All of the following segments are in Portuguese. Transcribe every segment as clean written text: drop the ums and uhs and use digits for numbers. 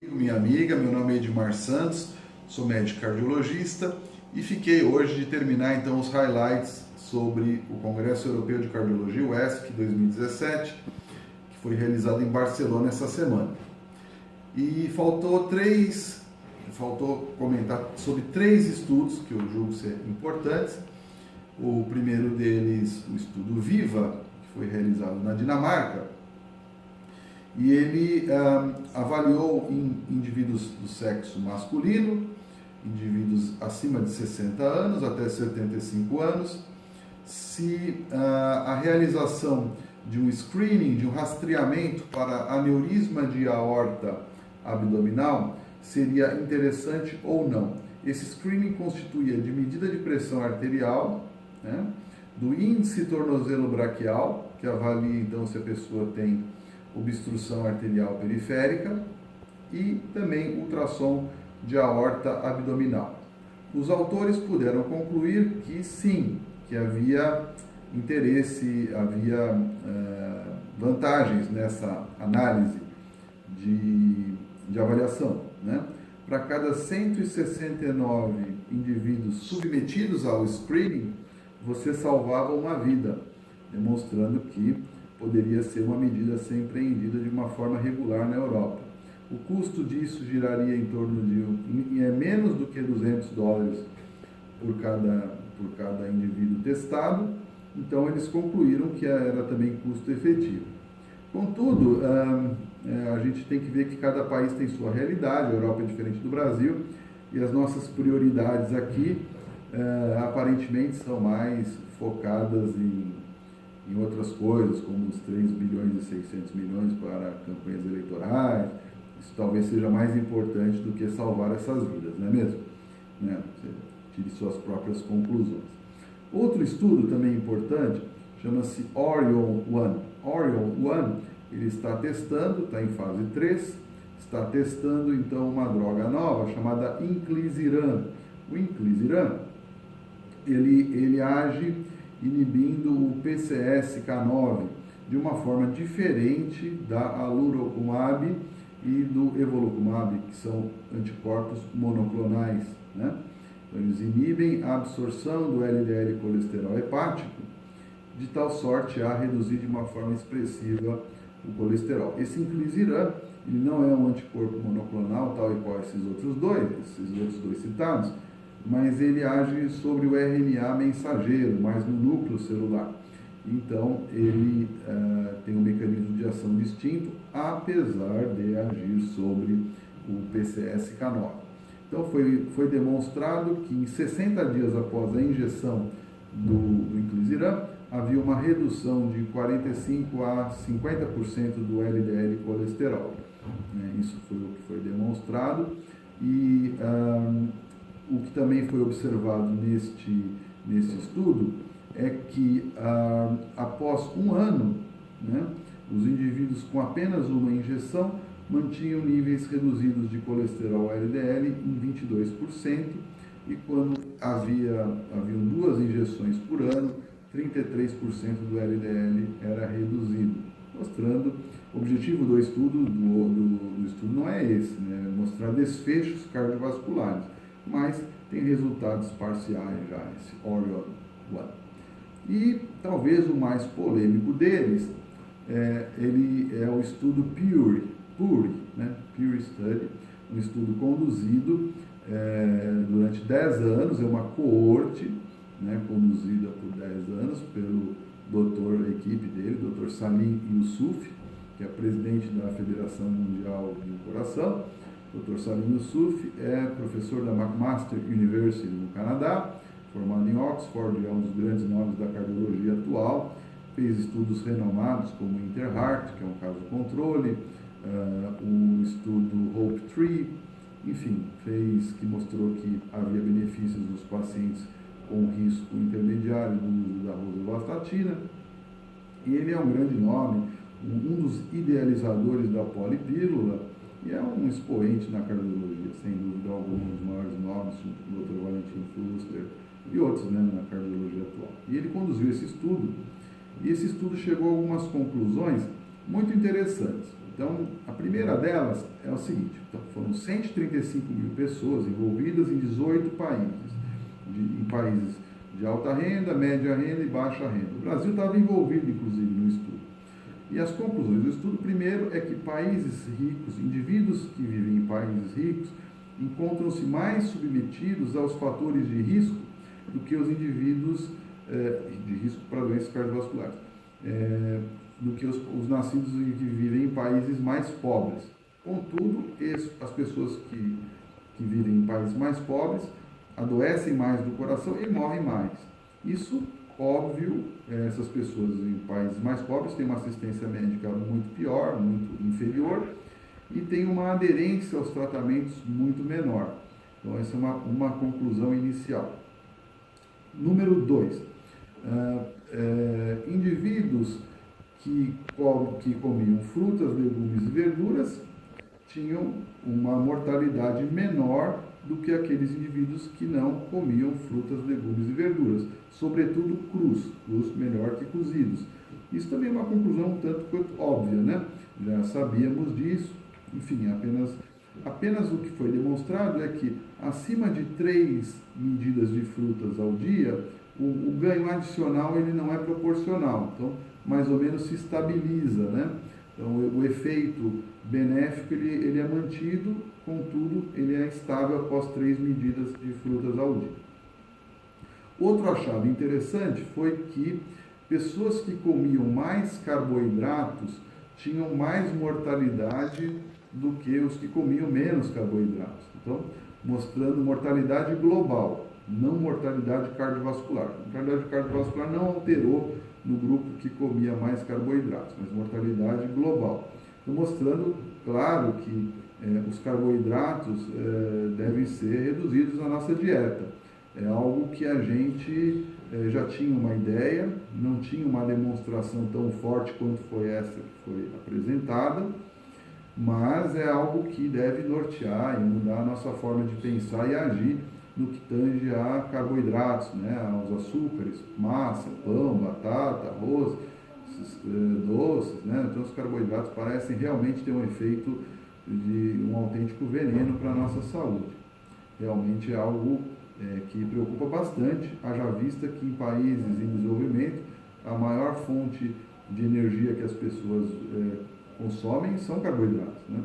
Minha amiga, meu nome é Edmar Santos, sou médico cardiologista e fiquei hoje de terminar então os highlights sobre o Congresso Europeu de Cardiologia, o ESC 2017, que foi realizado em Barcelona essa semana. E faltou comentar sobre três estudos que eu julgo ser importantes. O primeiro deles, o estudo VIVA, que foi realizado na Dinamarca, e ele avaliou em indivíduos do sexo masculino, indivíduos acima de 60 anos até 75 anos, se a realização de um screening, de um rastreamento para aneurisma de aorta abdominal seria interessante ou não. Esse screening constituía de medida de pressão arterial, né, do índice tornozelo braquial, que avalia então se a pessoa tem obstrução arterial periférica, e também ultrassom de aorta abdominal. Os autores puderam concluir que sim, que havia interesse, havia vantagens nessa análise de avaliação, né? Para cada 169 indivíduos submetidos ao screening, você salvava uma vida, demonstrando que poderia ser uma medida a ser empreendida de uma forma regular na Europa. O custo disso giraria em torno de menos do que $200 por cada indivíduo testado, então eles concluíram que era também custo efetivo. Contudo, a gente tem que ver que cada país tem sua realidade, a Europa é diferente do Brasil, e as nossas prioridades aqui aparentemente são mais focadas em outras coisas, como os 3 bilhões e 600 milhões para campanhas eleitorais. Isso talvez seja mais importante do que salvar essas vidas, não é mesmo? Né? Você tire suas próprias conclusões. Outro estudo também importante chama-se Orion 1. Orion 1, ele está testando, está em fase 3, está testando então uma droga nova chamada Inclisiran. O Inclisiran, ele age inibindo o PCSK9 de uma forma diferente da alurocumab e do evolocumab, que são anticorpos monoclonais, né? Então, eles inibem a absorção do LDL colesterol hepático de tal sorte a reduzir de uma forma expressiva o colesterol. Esse Inclisiran, ele não é um anticorpo monoclonal, tal e qual esses outros dois citados, mas ele age sobre o RNA mensageiro, mais no núcleo celular. Então, ele tem um mecanismo de ação distinto, apesar de agir sobre o PCSK9. Então, foi demonstrado que em 60 dias após a injeção do Inclisiran, havia uma redução de 45% a 50% do LDL colesterol. Isso foi o que foi demonstrado. E o que também foi observado neste estudo é que após um ano, né, os indivíduos com apenas uma injeção mantinham níveis reduzidos de colesterol LDL em 22%, e quando haviam 2 injeções por ano, 33% do LDL era reduzido, mostrando, o objetivo do estudo, do estudo não é esse, né, mostrar desfechos cardiovasculares, mas tem resultados parciais já, esse Orion 1. E talvez o mais polêmico deles, ele é o estudo PURI, né? PURI Study, um estudo conduzido durante 10 anos, é uma coorte, né, conduzida por 10 anos pelo a equipe dele, Dr. Salim Yousuf, que é presidente da Federação Mundial de Coração. Dr. Salim Yousuf é professor da McMaster University no Canadá, formado em Oxford, é um dos grandes nomes da cardiologia atual, fez estudos renomados como Interheart, que é um caso controle, o estudo HOPE-3, enfim, que mostrou que havia benefícios nos pacientes com risco intermediário do uso da rosuvastatina, e ele é um grande nome, um dos idealizadores da polipílula, e é um expoente na cardiologia, sem dúvida alguma, um dos maiores nomes, o Dr. Valentin Fuster e outros, né, na cardiologia atual. E ele conduziu esse estudo, e esse estudo chegou a algumas conclusões muito interessantes. Então, Então, a primeira delas é o seguinte, então, foram 135 mil pessoas envolvidas em 18 países, em países de alta renda, média renda e baixa renda. O Brasil estava envolvido, inclusive, no estudo. E as conclusões do estudo, primeiro, é que países ricos, indivíduos que vivem em países ricos, encontram-se mais submetidos aos fatores de risco do que os indivíduos de risco para doenças cardiovasculares, do que os nascidos que vivem em países mais pobres. Contudo, as pessoas que vivem em países mais pobres adoecem mais do coração e morrem mais. Isso, óbvio, essas pessoas em países mais pobres têm uma assistência médica muito pior, muito inferior, e têm uma aderência aos tratamentos muito menor. Então, essa é uma conclusão inicial. Número 2. Indivíduos que comiam frutas, legumes e verduras tinham uma mortalidade menor do que aqueles indivíduos que não comiam frutas, legumes e verduras, sobretudo crus melhor que cozidos. Isso também é uma conclusão um tanto quanto óbvia, né? Já sabíamos disso, enfim, apenas o que foi demonstrado é que acima de 3 medidas de frutas ao dia, o ganho adicional ele não é proporcional, então mais ou menos se estabiliza, né? Então o efeito benéfico ele é mantido, contudo ele é estável após 3 medidas de frutas ao dia. Outro achado interessante foi que pessoas que comiam mais carboidratos tinham mais mortalidade do que os que comiam menos carboidratos. Então, mostrando mortalidade global, não mortalidade cardiovascular. A mortalidade cardiovascular não alterou no grupo que comia mais carboidratos, mas mortalidade global. Então, mostrando, claro, que os carboidratos devem ser reduzidos na nossa dieta. É algo que a gente já tinha uma ideia, não tinha uma demonstração tão forte quanto foi essa que foi apresentada, mas é algo que deve nortear e mudar a nossa forma de pensar e agir no que tange a carboidratos, né, aos açúcares, massa, pão, batata, arroz, doces, né? Então os carboidratos parecem realmente ter um efeito de um autêntico veneno para a nossa saúde. Realmente é algo que preocupa bastante, haja vista que em países em desenvolvimento a maior fonte de energia que as pessoas consomem são carboidratos, né?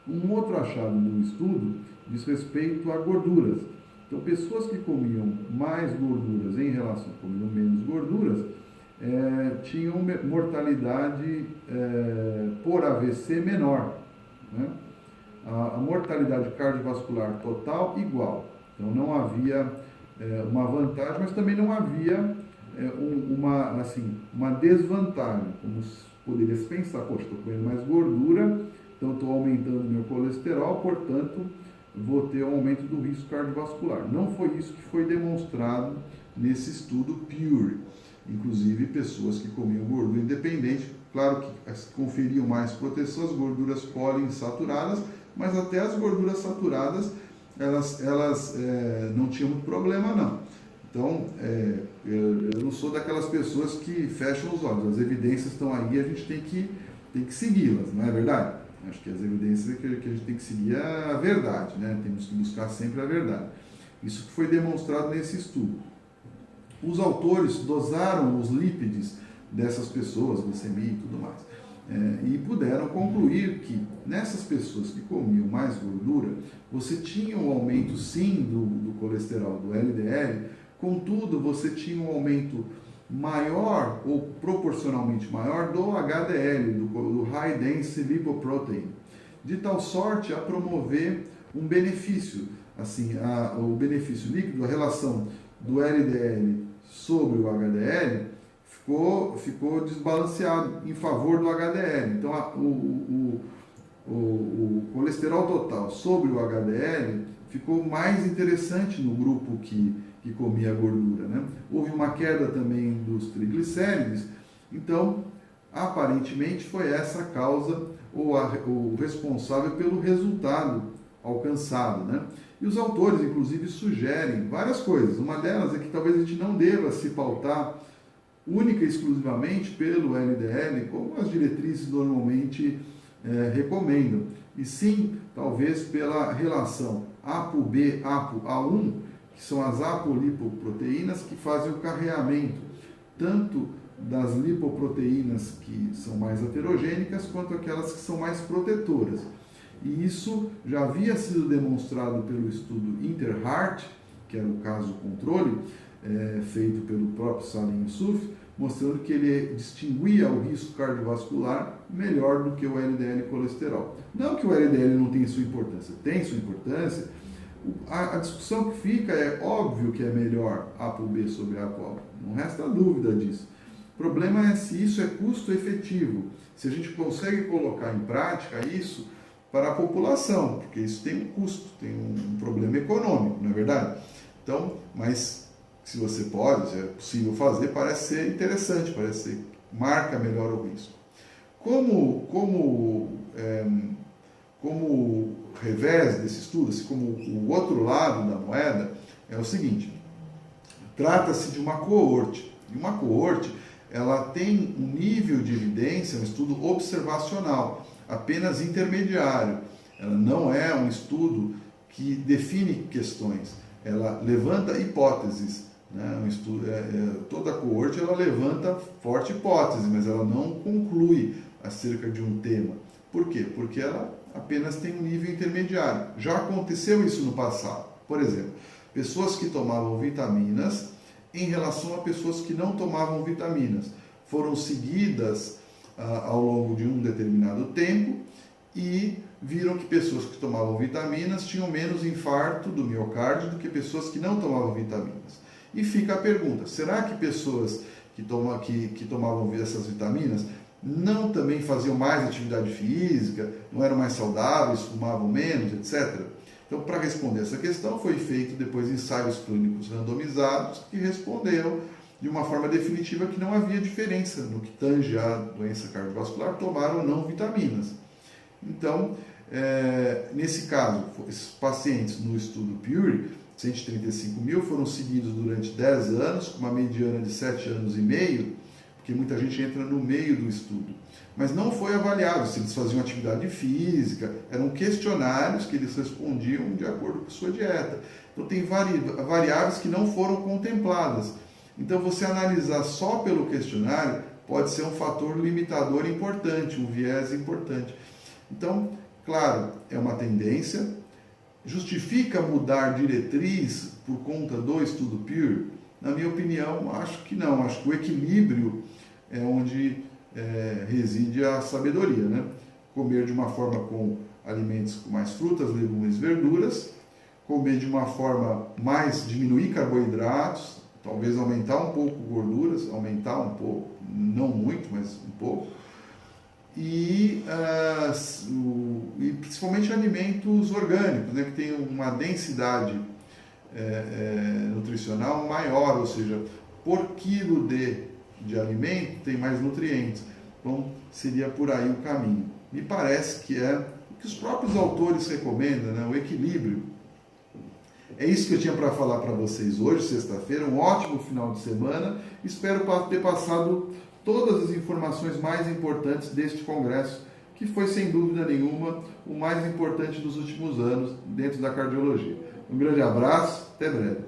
Um outro achado do estudo diz respeito a gorduras. Então, pessoas que comiam mais gorduras em relação a comiam menos gorduras tinham mortalidade por AVC menor, né? A mortalidade cardiovascular total igual. Então, não havia uma vantagem, mas também não havia uma desvantagem, como poderia se pensar, poxa, estou comendo mais gordura, então estou aumentando meu colesterol, portanto, vou ter um aumento do risco cardiovascular. Não foi isso que foi demonstrado nesse estudo PURE. Inclusive, pessoas que comiam gordura independente, claro que conferiam mais proteção às gorduras poliinsaturadas, mas até as gorduras saturadas, elas não tinham muito problema, não. Então, eu não sou daquelas pessoas que fecham os olhos. As evidências estão aí, a gente tem que segui-las, não é verdade? Acho que as evidências que a gente tem que seguir é a verdade, né? Temos que buscar sempre a verdade. Isso que foi demonstrado nesse estudo. Os autores dosaram os lípides dessas pessoas, glicemia e tudo mais, e puderam concluir que nessas pessoas que comiam mais gordura, você tinha um aumento sim do colesterol, do LDL, contudo você tinha um aumento maior ou proporcionalmente maior do HDL, do High Density Lipoprotein, de tal sorte a promover um benefício, assim, o benefício líquido, a relação do LDL sobre o HDL ficou desbalanceado em favor do HDL. Então o colesterol total sobre o HDL ficou mais interessante no grupo que comia gordura, né? Houve uma queda também dos triglicérides, então aparentemente foi essa a causa ou o responsável pelo resultado alcançado, né? E os autores, inclusive, sugerem várias coisas. Uma delas é que talvez a gente não deva se pautar única e exclusivamente pelo LDL, como as diretrizes normalmente recomendam, e sim, talvez, pela relação ApoB, ApoA1, que são as apolipoproteínas que fazem o carreamento tanto das lipoproteínas que são mais aterogênicas quanto aquelas que são mais protetoras. E isso já havia sido demonstrado pelo estudo InterHeart, que era o caso controle, feito pelo próprio Salim Yousuf, mostrando que ele distinguia o risco cardiovascular melhor do que o LDL colesterol. Não que o LDL não tenha sua importância, tem sua importância. A discussão que fica é óbvio que é melhor ApoB sobre ApoA, não resta dúvida disso. O problema é se isso é custo efetivo, se a gente consegue colocar em prática isso para a população, porque isso tem um custo, tem um problema econômico, não é verdade? Então, mas se você pode, se é possível fazer, parece ser interessante, parece ser marca melhor o risco. Como revés desse estudo, assim como o outro lado da moeda, é o seguinte: trata-se de uma coorte. E uma coorte, ela tem um nível de evidência, um estudo observacional, apenas intermediário. Ela não é um estudo que define questões, ela levanta hipóteses. Né? Um estudo, toda coorte ela levanta forte hipótese, mas ela não conclui acerca de um tema. Por quê? Porque ela apenas tem um nível intermediário. Já aconteceu isso no passado. Por exemplo, pessoas que tomavam vitaminas em relação a pessoas que não tomavam vitaminas foram seguidas ao longo de um determinado tempo e viram que pessoas que tomavam vitaminas tinham menos infarto do miocárdio do que pessoas que não tomavam vitaminas. E fica a pergunta, será que pessoas que tomavam essas vitaminas não também faziam mais atividade física, não eram mais saudáveis, fumavam menos, etc.? Então, para responder essa questão, foi feito depois ensaios clínicos randomizados que responderam de uma forma definitiva que não havia diferença no que tange a doença cardiovascular, tomar ou não vitaminas. Então, nesse caso, esses pacientes no estudo PURE, 135 mil, foram seguidos durante 10 anos, com uma mediana de 7 anos e meio, porque muita gente entra no meio do estudo. Mas não foi avaliado se eles faziam atividade física, eram questionários que eles respondiam de acordo com a sua dieta. Então tem variáveis que não foram contempladas. Então você analisar só pelo questionário pode ser um fator limitador importante, um viés importante. Então, claro, é uma tendência. Justifica mudar diretriz por conta do estudo PURE? Na minha opinião, acho que não. Acho que o equilíbrio é onde reside a sabedoria, né? Comer de uma forma com alimentos com mais frutas, legumes, verduras, comer de uma forma mais, diminuir carboidratos, talvez aumentar um pouco gorduras, aumentar um pouco, não muito, mas um pouco, e principalmente alimentos orgânicos, né, que tem uma densidade nutricional maior, ou seja, por quilo de alimento tem mais nutrientes. Então, seria por aí o caminho. Me parece que é o que os próprios autores recomendam, né? O equilíbrio. É isso que eu tinha para falar para vocês hoje, sexta-feira. Um ótimo final de semana. Espero ter passado todas as informações mais importantes deste congresso, que foi, sem dúvida nenhuma, o mais importante dos últimos anos dentro da cardiologia. Um grande abraço, até breve.